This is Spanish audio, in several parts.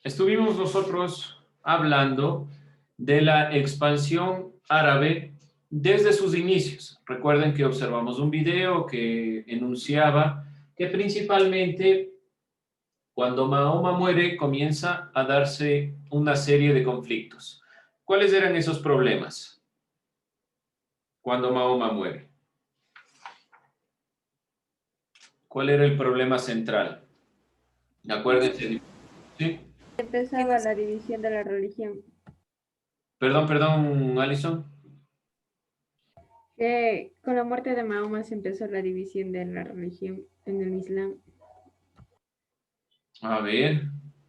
Estuvimos nosotros hablando de la expansión árabe desde sus inicios. Recuerden que observamos un video que enunciaba que principalmente cuando Mahoma muere comienza a darse una serie de conflictos. ¿Cuáles eran esos problemas cuando Mahoma muere? ¿Cuál era el problema central? Acuérdense. ¿Sí? Empezaba la división de la religión. Perdón, Alison. Que con la muerte de Mahoma se empezó la división de la religión en el Islam. A ver.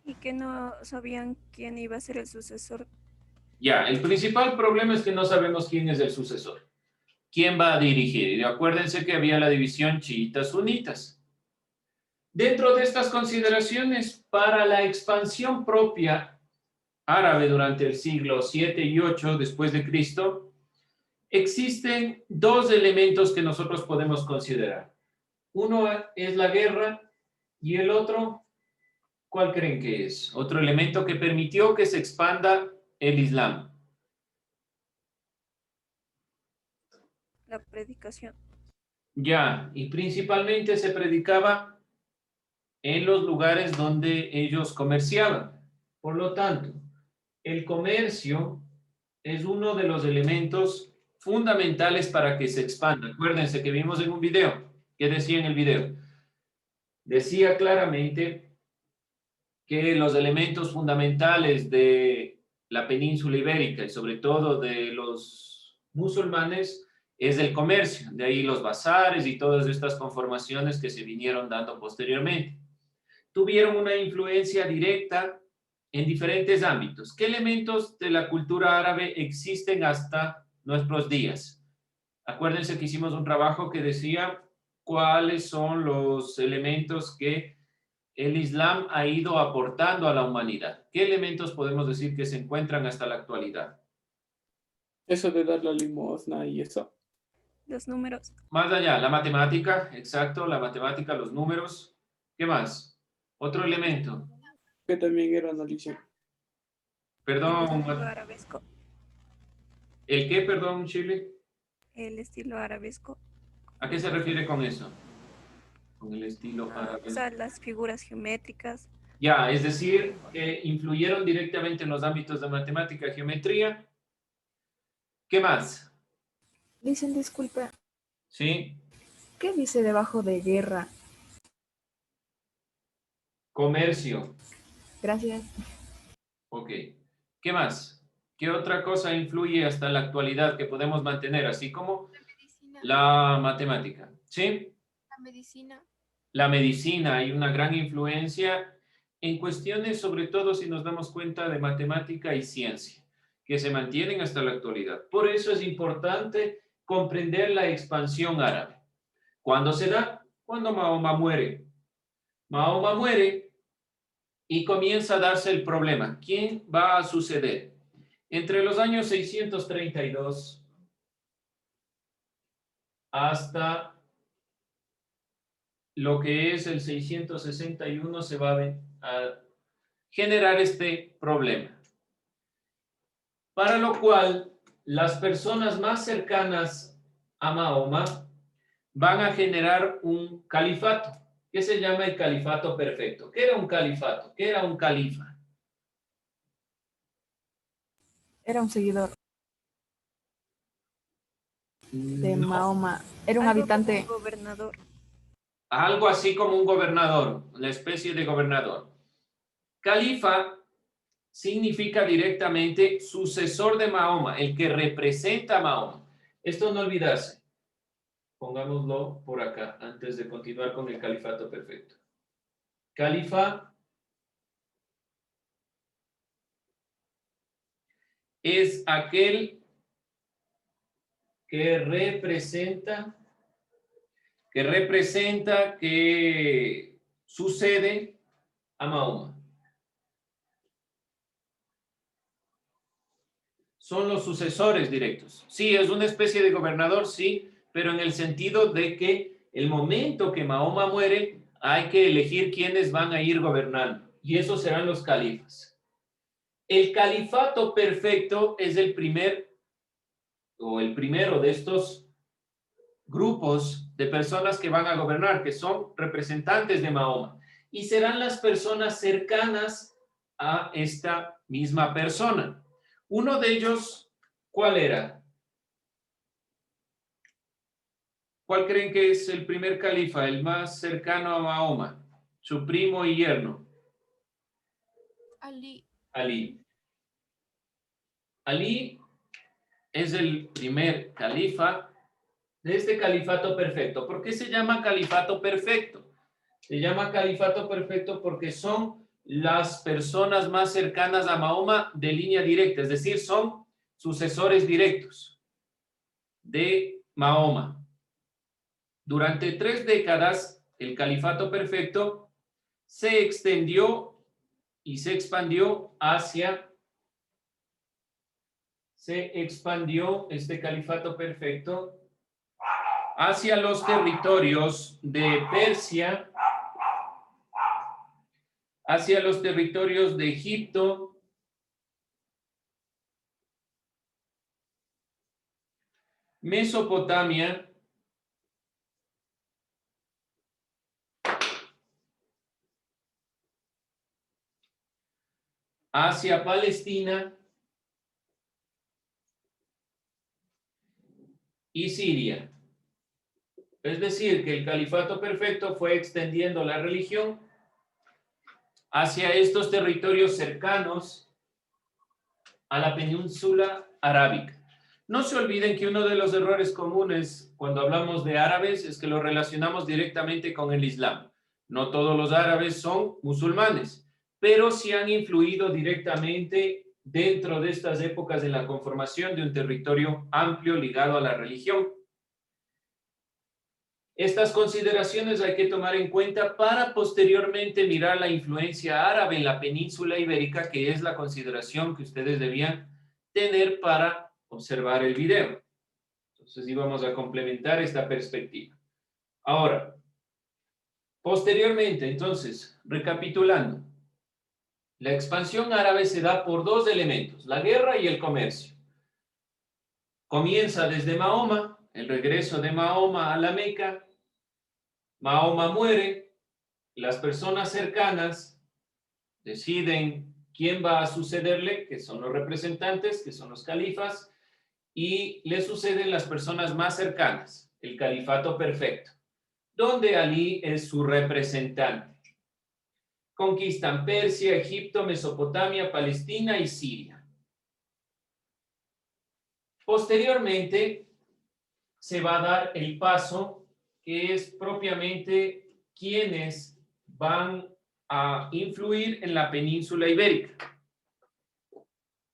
Y que no sabían quién iba a ser el sucesor. Ya, el principal problema es que no sabemos quién es el sucesor. ¿Quién va a dirigir? Y acuérdense que había la división chiitas-sunitas. Dentro de estas consideraciones, para la expansión propia árabe durante el siglo 7 y 8 después de Cristo, existen dos elementos que nosotros podemos considerar. Uno es la guerra y el otro, ¿cuál creen que es? Otro elemento que permitió que se expanda el Islam. La predicación. Ya, y principalmente se predicaba en los lugares donde ellos comerciaban. Por lo tanto, el comercio es uno de los elementos fundamentales para que se expanda. Acuérdense que vimos en un video. ¿Qué decía en el video? Decía claramente que los elementos fundamentales de la península ibérica y sobre todo de los musulmanes es el comercio, de ahí los bazares y todas estas conformaciones que se vinieron dando posteriormente. Tuvieron una influencia directa en diferentes ámbitos. ¿Qué elementos de la cultura árabe existen hasta nuestros días? Acuérdense que hicimos un trabajo que decía cuáles son los elementos que el Islam ha ido aportando a la humanidad. ¿Qué elementos podemos decir que se encuentran hasta la actualidad? Eso de dar la limosna y eso. Los números. Más allá, la matemática, exacto, la matemática, los números. ¿Qué más? Otro elemento. Que también era una religión. Perdón. El estilo arabesco. ¿El qué, perdón, Chile? El estilo arabesco. ¿A qué se refiere con eso? Con el estilo árabe. O sea, las figuras geométricas. Ya, es decir, influyeron directamente en los ámbitos de matemática, geometría. ¿Qué más? Dicen, disculpa, ¿Sí? ¿qué dice debajo de guerra? Comercio. Gracias. Ok. ¿Qué más? ¿Qué otra cosa influye hasta la actualidad que podemos mantener, así como la matemática? ¿Sí? La medicina. La medicina, hay una gran influencia en cuestiones, sobre todo si nos damos cuenta de matemática y ciencia, que se mantienen hasta la actualidad. Por eso es importante comprender la expansión árabe. ¿Cuándo se da? Cuando Mahoma muere. Mahoma muere y comienza a darse el problema. ¿Quién va a suceder? Entre los años 632 hasta lo que es el 661 se va a generar este problema. Para lo cual, las personas más cercanas a Mahoma van a generar un califato, que se llama el califato perfecto. ¿Qué era un califato? ¿Qué era un califa? Era un seguidor de No, Mahoma. Era un Algo habitante. como un gobernador. algo así como un gobernador, una especie de gobernador. Califa significa directamente sucesor de Mahoma, el que representa a Mahoma. Esto no olvidarse. Pongámoslo por acá antes de continuar con el califato perfecto. Califa es aquel que representa, que sucede a Mahoma. Son los sucesores directos. Sí, es una especie de gobernador, sí, pero en el sentido de que el momento que Mahoma muere, hay que elegir quiénes van a ir gobernando. y esos serán los califas. El califato perfecto es el primero de estos grupos de personas que van a gobernar, que son representantes de Mahoma, y serán las personas cercanas a esta misma persona. Uno de ellos, ¿cuál era? ¿Cuál creen que es el primer califa, el más cercano a Mahoma? Su primo y yerno. Ali. Ali. Ali es el primer califa de este califato perfecto. ¿Por qué se llama califato perfecto? Se llama califato perfecto porque son las personas más cercanas a Mahoma de línea directa, es decir, son sucesores directos de Mahoma. Durante 3 décadas, el califato perfecto se extendió y se expandió este califato perfecto hacia los territorios de Persia, hacia los territorios de Egipto, Mesopotamia, hacia Palestina y Siria. Es decir, que el califato perfecto fue extendiendo la religión hacia estos territorios cercanos a la península arábica. No se olviden que uno de los errores comunes cuando hablamos de árabes es que lo relacionamos directamente con el Islam. No todos los árabes son musulmanes, pero sí han influido directamente dentro de estas épocas en la conformación de un territorio amplio ligado a la religión. Estas consideraciones hay que tomar en cuenta para posteriormente mirar la influencia árabe en la península ibérica, que es la consideración que ustedes debían tener para observar el video. Entonces íbamos a complementar esta perspectiva. Ahora, posteriormente, entonces, recapitulando, la expansión árabe se da por 2 elementos, la guerra y el comercio. Comienza desde Mahoma, el regreso de Mahoma a la Meca. Mahoma muere, las personas cercanas deciden quién va a sucederle, que son los representantes, que son los califas, y le suceden las personas más cercanas, el califato perfecto, donde Ali es su representante. Conquistan Persia, Egipto, Mesopotamia, Palestina y Siria. Posteriormente se va a dar el paso que es propiamente quienes van a influir en la península ibérica.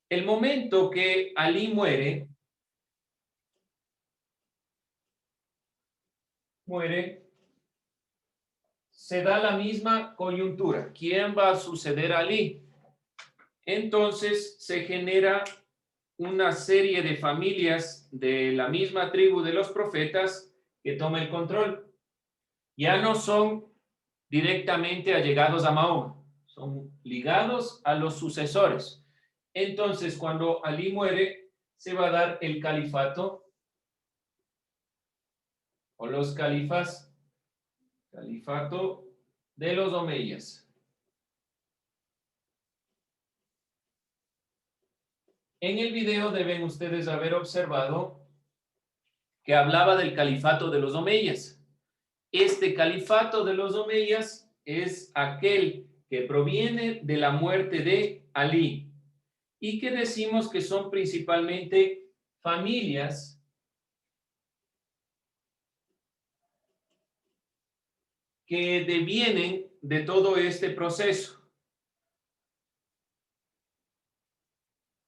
El momento que Ali muere, se da la misma coyuntura. ¿Quién va a suceder a Ali? Entonces se genera una serie de familias de la misma tribu de los profetas que toma el control. Ya no son directamente allegados a Mahoma, son ligados a los sucesores. Entonces, cuando Ali muere, se va a dar el califato o los califas, califato de los omeyas. En el video deben ustedes haber observado que hablaba del califato de los omeyas. Este califato de los omeyas es aquel que proviene de la muerte de Ali y que decimos que son principalmente familias que devienen de todo este proceso.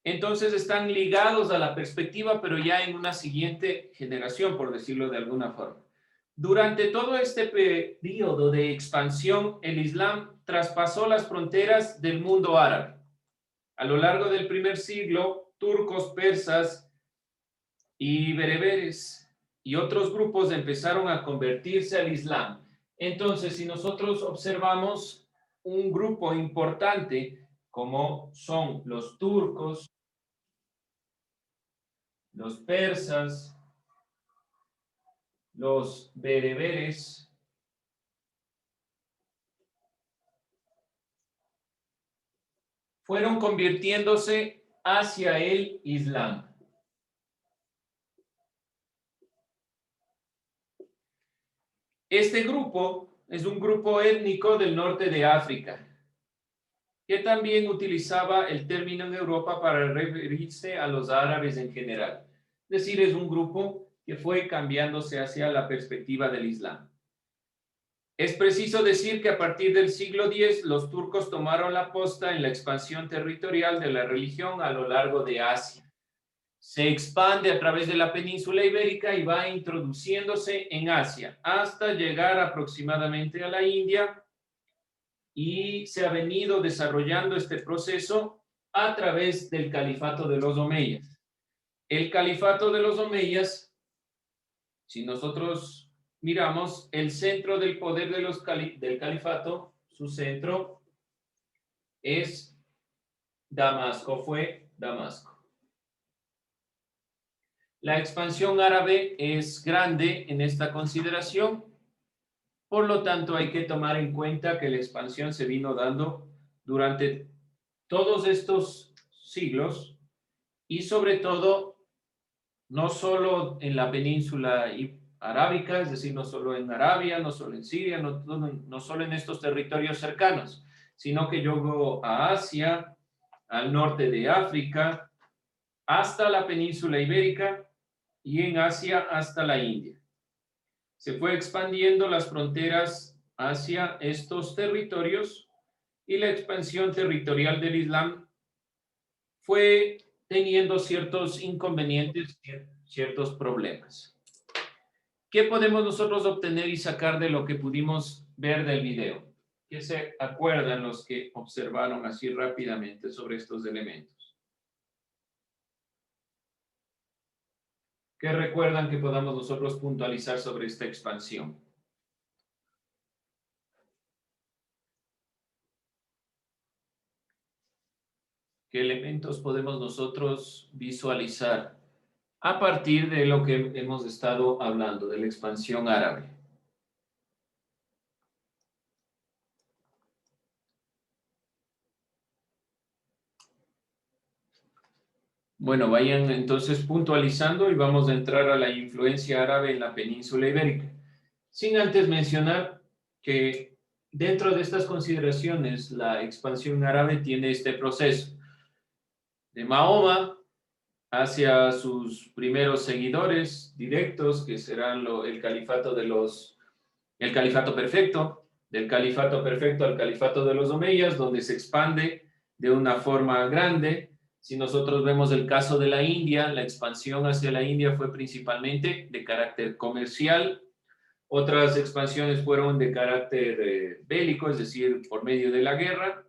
Entonces están ligados a la perspectiva, pero ya en una siguiente generación, por decirlo de alguna forma. Durante todo este periodo de expansión, el Islam traspasó las fronteras del mundo árabe. A lo largo del primer siglo, turcos, persas y bereberes y otros grupos empezaron a convertirse al Islam. Entonces, si nosotros observamos un grupo importante como son los turcos, los persas, los bereberes, fueron convirtiéndose hacia el Islam. Este grupo es un grupo étnico del norte de África, que también utilizaba el término en Europa para referirse a los árabes en general. Es decir, es un grupo que fue cambiándose hacia la perspectiva del Islam. Es preciso decir que a partir del siglo X los turcos tomaron la posta en la expansión territorial de la religión a lo largo de Asia. Se expande a través de la península ibérica y va introduciéndose en Asia hasta llegar aproximadamente a la India, y se ha venido desarrollando este proceso a través del califato de los omeyas. El califato de los omeyas, si nosotros miramos el centro del poder de del califato, su centro es Damasco, fue Damasco. La expansión árabe es grande en esta consideración, por lo tanto hay que tomar en cuenta que la expansión se vino dando durante todos estos siglos y sobre todo no solo en la península arábica, es decir, no solo en Arabia, no solo en Siria, no solo en estos territorios cercanos, sino que llegó a Asia, al norte de África, hasta la península ibérica y en Asia hasta la India. Se fue expandiendo las fronteras hacia estos territorios y la expansión territorial del Islam fue teniendo ciertos inconvenientes, ciertos problemas. ¿Qué podemos nosotros obtener y sacar de lo que pudimos ver del video? ¿Qué se acuerdan los que observaron así rápidamente sobre estos elementos? ¿Qué recuerdan que podamos nosotros puntualizar sobre esta expansión? ¿Qué elementos podemos nosotros visualizar a partir de lo que hemos estado hablando, de la expansión árabe? Bueno, vayan entonces puntualizando y vamos a entrar a la influencia árabe en la península ibérica. Sin antes mencionar que dentro de estas consideraciones, la expansión árabe tiene este proceso de Mahoma hacia sus primeros seguidores directos, que serán el califato el califato perfecto, del califato perfecto al califato de los omeyas, donde se expande de una forma grande. Si nosotros vemos el caso de la India, la expansión hacia la India fue principalmente de carácter comercial. Otras expansiones fueron de carácter bélico, es decir, por medio de la guerra,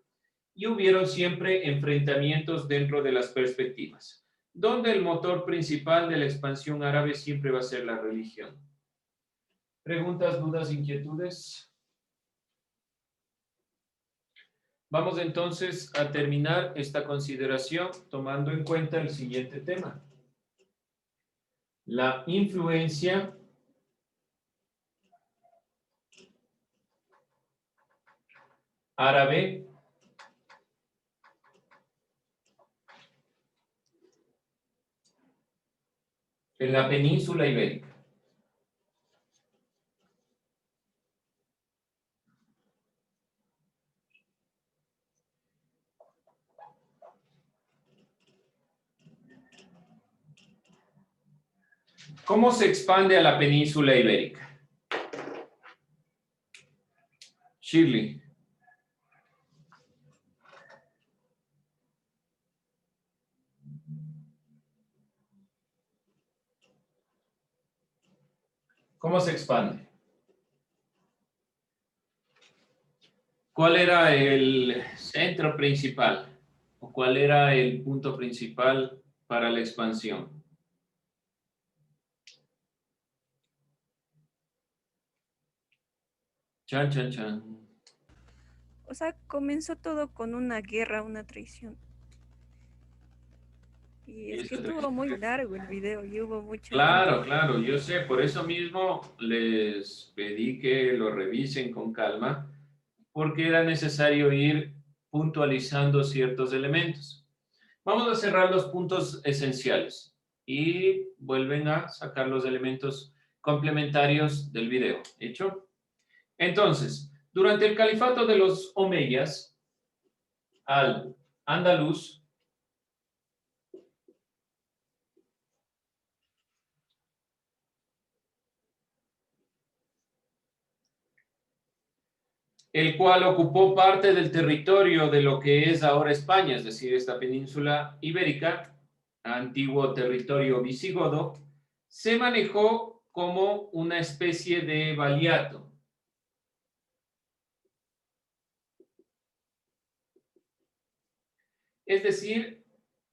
y hubieron siempre enfrentamientos dentro de las perspectivas, donde el motor principal de la expansión árabe siempre va a ser la religión. ¿Preguntas, dudas, inquietudes? Vamos entonces a terminar esta consideración tomando en cuenta el siguiente tema: la influencia árabe en la península ibérica. ¿Cómo se expande a la península ibérica? Shirley. ¿Cómo se expande? ¿Cuál era el centro principal? ¿O cuál era el punto principal para la expansión? Chan, chan, chan. O sea, comenzó todo con una guerra, una traición. Y es que Eso estuvo muy largo el video y hubo mucha gente. Claro, claro, yo sé, por eso mismo les pedí que lo revisen con calma, porque era necesario ir puntualizando ciertos elementos. Vamos a cerrar los puntos esenciales y vuelven a sacar los elementos complementarios del video. ¿Hecho? Entonces, durante el califato de los omeyas, al andaluz, el cual ocupó parte del territorio de lo que es ahora España, es decir, esta península ibérica, antiguo territorio visigodo, se manejó como una especie de valiato. Es decir,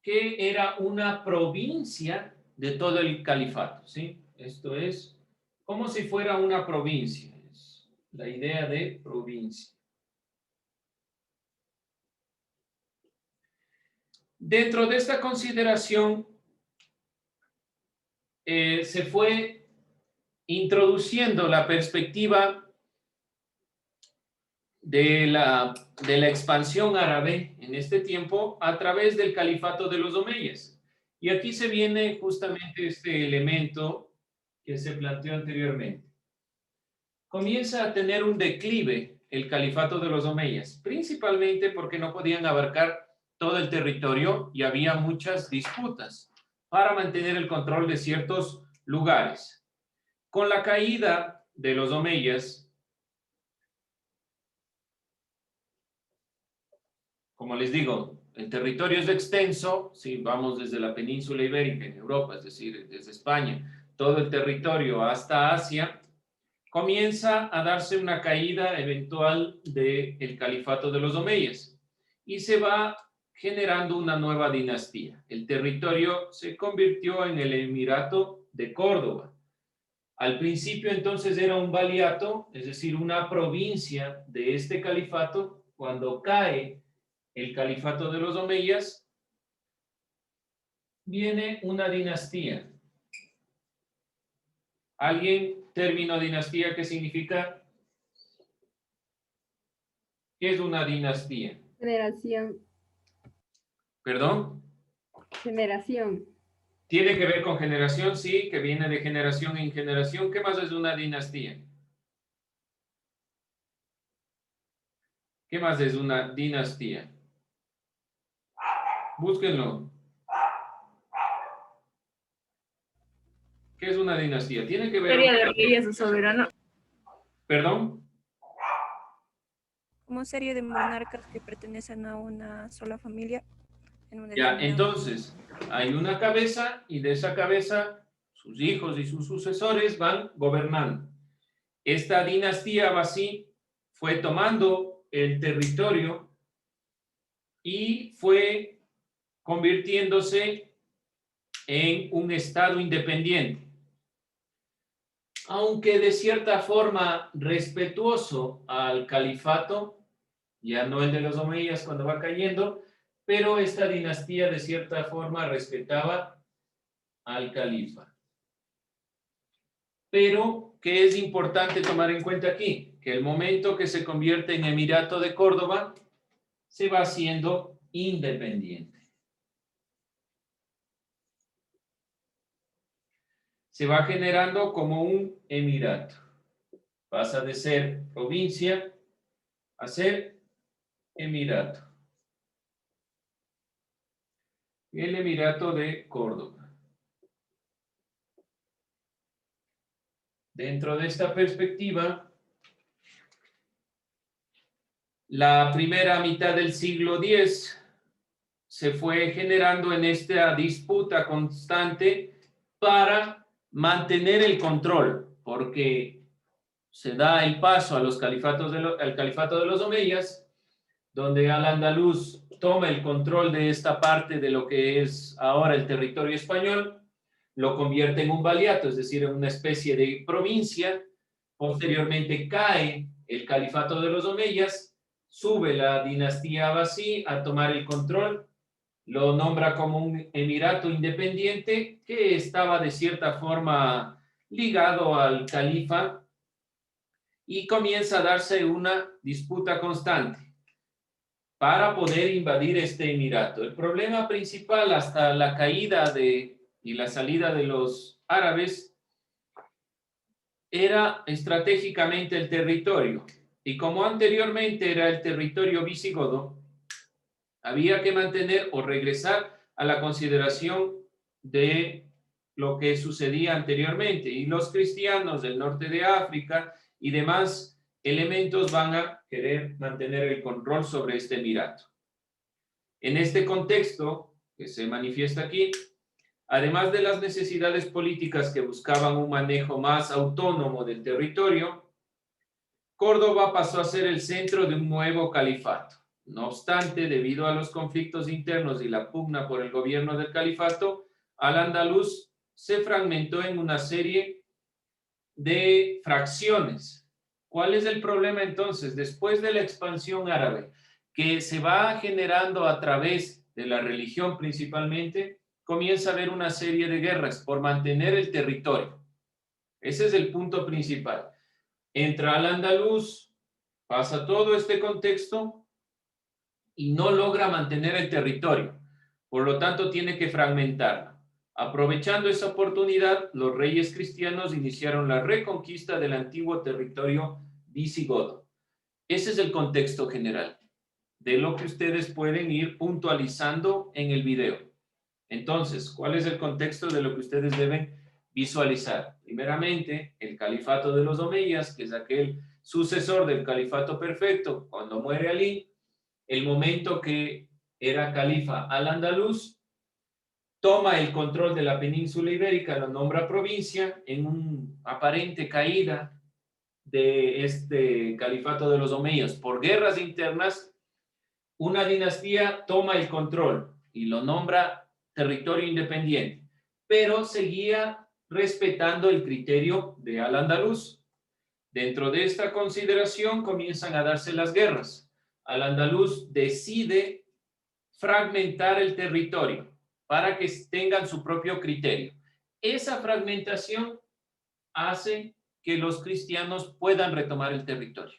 que era una provincia de todo el califato, ¿sí? Esto es como si fuera una provincia, es la idea de provincia. Dentro de esta consideración se fue introduciendo la perspectiva de la expansión árabe en este tiempo a través del califato de los omeyas. Y aquí se viene justamente este elemento que se planteó anteriormente. Comienza a tener un declive el califato de los omeyas, principalmente porque no podían abarcar todo el territorio y había muchas disputas para mantener el control de ciertos lugares. Con la caída de los omeyas, como les digo, el territorio es extenso, si vamos desde la península ibérica en Europa, es decir, desde España, todo el territorio hasta Asia, comienza a darse una caída eventual del califato de los omeyas y se va generando una nueva dinastía. El territorio se convirtió en el Emirato de Córdoba. Al principio entonces era un valiato, es decir, una provincia de este califato. Cuando cae el califato de los omeyas, viene una dinastía. ¿Alguien término dinastía qué significa? ¿Qué es una dinastía? Generación. ¿Perdón? Generación. Tiene que ver con generación, sí, que viene de generación en generación. ¿Qué más es una dinastía? ¿Qué más es una dinastía? Búsquenlo. ¿Qué es una dinastía? Tiene que ver... Serie de reyes o soberano. ¿Perdón? Como serie de monarcas que pertenecen a una sola familia. En un Ya, determinado- entonces, hay una cabeza y de esa cabeza sus hijos y sus sucesores van gobernando. Esta dinastía Abasí fue tomando el territorio y fue convirtiéndose en un estado independiente. Aunque de cierta forma respetuoso al califato, ya no el de los omeyas cuando va cayendo, pero esta dinastía de cierta forma respetaba al califa. Pero, ¿qué es importante tomar en cuenta aquí? Que el momento que se convierte en Emirato de Córdoba, se va haciendo independiente. Se va generando como un emirato. Pasa de ser provincia a ser emirato. El Emirato de Córdoba. Dentro de esta perspectiva, la primera mitad del siglo X se fue generando en esta disputa constante para mantener el control, porque se da el paso a los califatos al califato de los omeyas, donde al-Andalus toma el control de esta parte de lo que es ahora el territorio español, lo convierte en un valiato, es decir, en una especie de provincia. Posteriormente cae el califato de los omeyas sube la dinastía Abbasí a tomar el control, lo nombra como un emirato independiente que estaba de cierta forma ligado al califa y comienza a darse una disputa constante para poder invadir este emirato. El problema principal hasta la caída y la salida de los árabes era estratégicamente el territorio. Y como anteriormente era el territorio visigodo, había que mantener o regresar a la consideración de lo que sucedía anteriormente. Y los cristianos del norte de África y demás elementos van a querer mantener el control sobre este emirato. En este contexto que se manifiesta aquí, además de las necesidades políticas que buscaban un manejo más autónomo del territorio, Córdoba pasó a ser el centro de un nuevo califato. No obstante, debido a los conflictos internos y la pugna por el gobierno del califato, Al-Ándalus se fragmentó en una serie de fracciones. ¿Cuál es el problema entonces? Después de la expansión árabe, que se va generando a través de la religión principalmente, comienza a haber una serie de guerras por mantener el territorio. Ese es el punto principal. Entra Al-Ándalus, pasa todo este contexto y no logra mantener el territorio. Por lo tanto, tiene que fragmentarlo. Aprovechando esa oportunidad, los reyes cristianos iniciaron la reconquista del antiguo territorio visigodo. Ese es el contexto general de lo que ustedes pueden ir puntualizando en el video. Entonces, ¿cuál es el contexto de lo que ustedes deben visualizar? Primeramente, el califato de los omeyas, que es aquel sucesor del califato perfecto, cuando muere Alí, el momento que era califa Al-Ándalus, toma el control de la península ibérica, lo nombra provincia, en una aparente caída de este califato de los omeyas. Por guerras internas, una dinastía toma el control y lo nombra territorio independiente, pero seguía respetando el criterio de Al-Ándalus. Dentro de esta consideración comienzan a darse las guerras. Al-Ándalus decide fragmentar el territorio para que tengan su propio criterio. Esa fragmentación hace que los cristianos puedan retomar el territorio.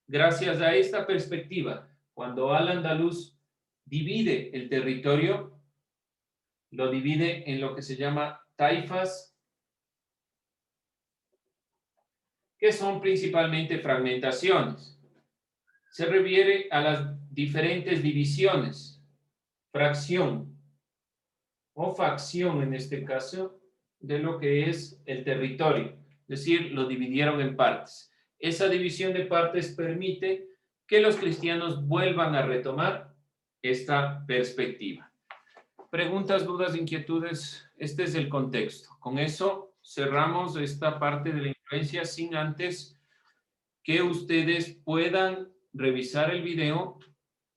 Gracias a esta perspectiva, cuando Al-Ándalus divide el territorio, lo divide en lo que se llama taifas, que son principalmente fragmentaciones. Se refiere a las diferentes divisiones, fracción o facción en este caso, de lo que es el territorio. Es decir, lo dividieron en partes. Esa división de partes permite que los cristianos vuelvan a retomar esta perspectiva. Preguntas, dudas, inquietudes. Este es el contexto. Con eso cerramos esta parte de la influencia sin antes que ustedes puedan revisar el video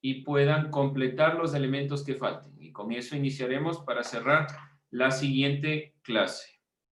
y puedan completar los elementos que falten. Y con eso iniciaremos para cerrar la siguiente clase.